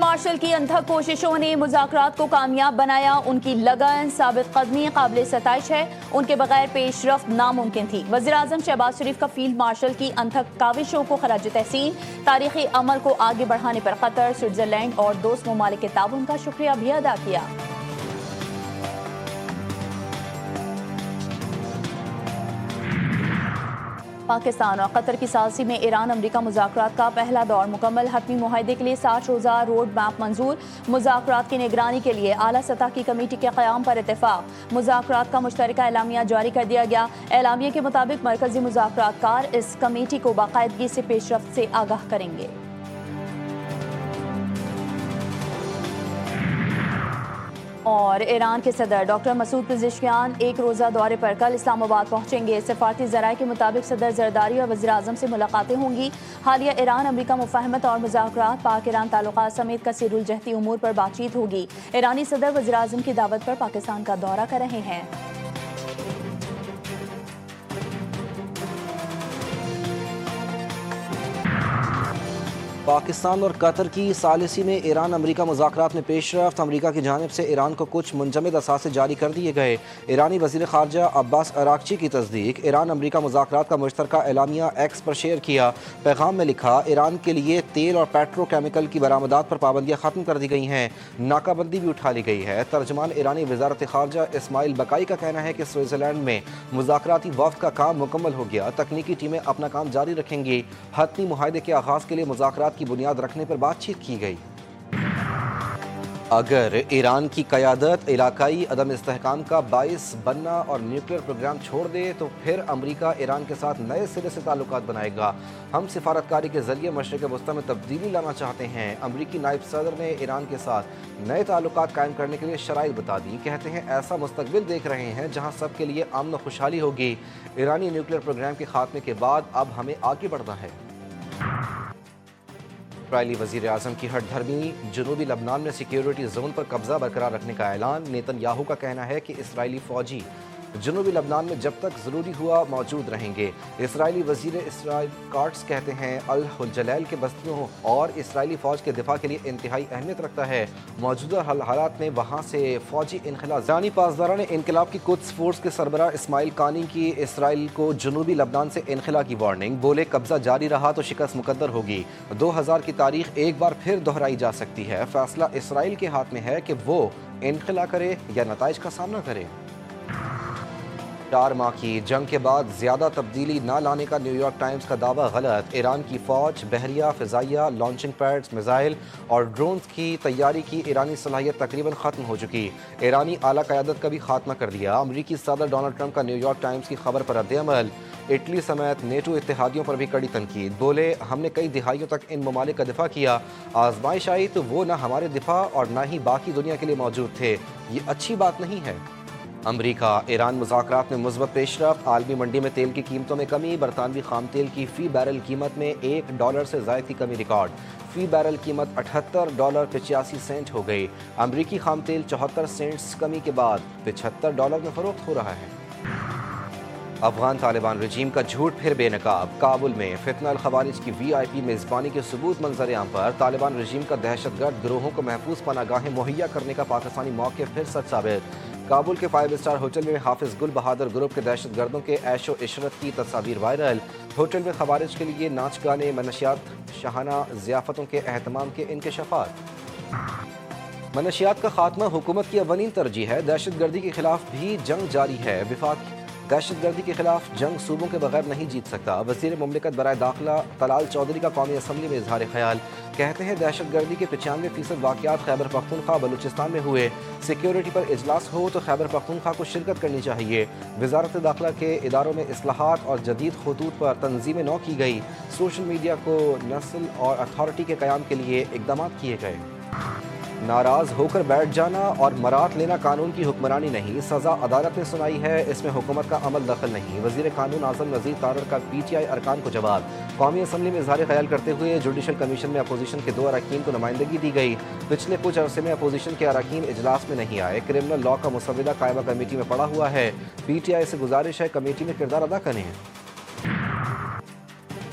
Martial کی انتھک کوششوں نے مذاکرات کو کامیاب بنایا. ان کی لگن ثابت قدمی قابل ستائش ہے. ان کے بغیر پیش رفت ناممکن تھی. وزیر اعظم شہباز شریف کا فیلڈ مارشل کی انتھک کاوشوں کو خراج تحسین. تاریخی عمل کو آگے بڑھانے پر قطر، سوئٹزرلینڈ اور دوست ممالک کے تعاون کا شکریہ بھی ادا کیا. پاکستان اور قطر کی ثالثی میں ایران امریکہ مذاکرات کا پہلا دور مکمل. حتمی معاہدے کے لیے 60 روزہ روڈ میپ منظور. مذاکرات کی نگرانی کے لیے اعلیٰ سطح کی کمیٹی کے قیام پر اتفاق. مذاکرات کا مشترکہ اعلامیہ جاری کر دیا گیا. اعلامیہ کے مطابق مرکزی مذاکرات کار اس کمیٹی کو باقاعدگی سے پیش رفت سے آگاہ کریں گے. اور ایران کے صدر ڈاکٹر مسعود پزشکیان ایک روزہ دورے پر کل اسلام آباد پہنچیں گے. سفارتی ذرائع کے مطابق صدر زرداری اور وزیر اعظم سے ملاقاتیں ہوں گی. حالیہ ایران امریکہ مفاہمت اور مذاکرات، پاک ایران تعلقات سمیت کثیر الجہتی امور پر بات چیت ہوگی. ایرانی صدر وزیر اعظم کی دعوت پر پاکستان کا دورہ کر رہے ہیں. پاکستان اور قطر کی ثالثی میں ایران امریکہ مذاکرات میں پیش رفت. امریکہ کی جانب سے ایران کو کچھ منجمد اثاثے جاری کر دیے گئے. ایرانی وزیر خارجہ عباس عراقچی کی تصدیق. ایران امریکہ مذاکرات کا مشترکہ اعلامیہ ایکس پر شیئر کیا. پیغام میں لکھا، ایران کے لیے تیل اور پیٹرو کیمیکل کی برآمدات پر پابندیاں ختم کر دی گئی ہیں. ناکہ بندی بھی اٹھا لی گئی ہے. ترجمان ایرانی وزارت خارجہ اسماعیل بقائی کا کہنا ہے کہ سوئٹزرلینڈ میں مذاکراتی وفد کا کام مکمل ہو گیا. تکنیکی ٹیمیں اپنا کام جاری رکھیں گی. حتمی معاہدے کے آغاز کے لیے مذاکرات کی بنیاد رکھنے پر بات چیت کی گئی. اگر ایران کی قیادت علاقائی عدم استحکام کا باعث بننا اور نیوکلیر پروگرام چھوڑ دے تو پھر امریکہ ایران کے ساتھ نئے سرے سے تعلقات بنائے گا. ہم سفارتکاری کے ذریعے مشرق وسطیٰ میں تبدیلی لانا چاہتے ہیں. امریکی نائب صدر نے ایران کے ساتھ نئے تعلقات قائم کرنے کے لیے شرائط بتا دی. کہتے ہیں ایسا مستقبل دیکھ رہے ہیں جہاں سب کے لیے امن و خوشحالی ہوگی. ایرانی نیوکلیر پروگرام کے خاتمے کے بعد اب ہمیں آگے بڑھنا ہے. اسرائیلی وزیر اعظم کی ہٹ دھرمی. جنوبی لبنان میں سیکیورٹی زون پر قبضہ برقرار رکھنے کا اعلان. نیتن یاہو کا کہنا ہے کہ اسرائیلی فوجی جنوبی لبنان میں جب تک ضروری ہوا موجود رہیں گے. اسرائیلی وزیر اسرائیل کارٹس کہتے ہیں الجلیل کے بستیوں اور اسرائیلی فوج کے دفاع کے لیے انتہائی اہمیت رکھتا ہے. موجودہ حالات میں وہاں سے فوجی انخلا. ایرانی پاسداران انقلاب کی قدس فورس کے سربراہ اسماعیل قانی کی اسرائیل کو جنوبی لبنان سے انخلا کی وارننگ. بولے قبضہ جاری رہا تو شکست مقدر ہوگی. 2000 کی تاریخ ایک بار پھر دہرائی جا سکتی ہے. فیصلہ اسرائیل کے ہاتھ میں ہے کہ وہ انخلا کرے یا نتائج کا سامنا کرے. 4 ماہ کی جنگ کے بعد زیادہ تبدیلی نہ لانے کا نیو یارک ٹائمز کا دعویٰ غلط. ایران کی فوج بحریہ، فضائیہ، لانچنگ پیڈز، میزائل اور ڈرونز کی تیاری کی ایرانی صلاحیت تقریباً ختم ہو چکی. ایرانی اعلیٰ قیادت کا بھی خاتمہ کر دیا. امریکی صدر ڈونلڈ ٹرمپ کا نیو یارک ٹائمز کی خبر پر رد عمل. اٹلی سمیت نیٹو اتحادیوں پر بھی کڑی تنقید. بولے ہم نے کئی دہائیوں تک ان ممالک کا دفاع کیا. آزمائش آئی تو وہ نہ ہمارے دفاع اور نہ ہی باقی دنیا کے لیے موجود تھے. یہ اچھی بات نہیں ہے. امریکہ ایران مذاکرات میں مثبت پیش رفت. عالمی منڈی میں تیل کی قیمتوں میں کمی. برطانوی خام تیل کی فی بیرل قیمت میں $1 سے زائد کی کمی ریکارڈ. فی بیرل قیمت $78.85 ہو گئی. امریکی خام تیل 74 سینٹس کمی کے بعد $75 میں فروخت ہو رہا ہے. افغان طالبان رجیم کا جھوٹ پھر بے نقاب. کابل میں فتنہ الخوارج کی VIP میزبانی کے ثبوت منظر عام پر. طالبان رجیم کا دہشت گرد گروہوں کو محفوظ پناہ گاہیں مہیا کرنے کا پاکستانی موقف پھر سچ ثابت. کابل کے 5 اسٹار ہوٹل میں حافظ گل بہادر گروپ کے دہشت گردوں کے عیش و عشرت کی تصاویر وائرل. ہوٹل میں خوارج کے لیے ناچ گانے، منشیات، شاہانہ ضیافتوں کے اہتمام کے انکشافات. منشیات کا خاتمہ حکومت کی اولین ترجیح ہے. دہشت گردی کے خلاف بھی جنگ جاری ہے. وفاق دہشت گردی کے خلاف جنگ صوبوں کے بغیر نہیں جیت سکتا. وزیر مملکت برائے داخلہ طلال چودھری کا قومی اسمبلی میں اظہار خیال. کہتے ہیں دہشت گردی کے 95% واقعات خیبر پختونخوا بلوچستان میں ہوئے. سیکیورٹی پر اجلاس ہو تو خیبر پختونخوا کو شرکت کرنی چاہیے. وزارت داخلہ کے اداروں میں اصلاحات اور جدید خطوط پر تنظیم نو کی گئی. سوشل میڈیا کو نسل اور اتھارٹی کے قیام کے لیے اقدامات کیے گئے. ناراض ہو کر بیٹھ جانا اور مرات لینا قانون کی حکمرانی نہیں. سزا عدالت نے سنائی ہے، اس میں حکومت کا عمل دخل نہیں. وزیر قانون اعظم نذیر تارڑ کا PTI ارکان کو جواب. قومی اسمبلی میں اظہار خیال کرتے ہوئے جوڈیشل کمیشن میں اپوزیشن کے 2 اراکین کو نمائندگی دی گئی. پچھلے کچھ عرصے میں اپوزیشن کے اراکین اجلاس میں نہیں آئے. کرمنل لا کا مسودہ قائمہ کمیٹی میں پڑا ہوا ہے. PTI سے گزارش ہے کمیٹی میں کردار ادا کریں.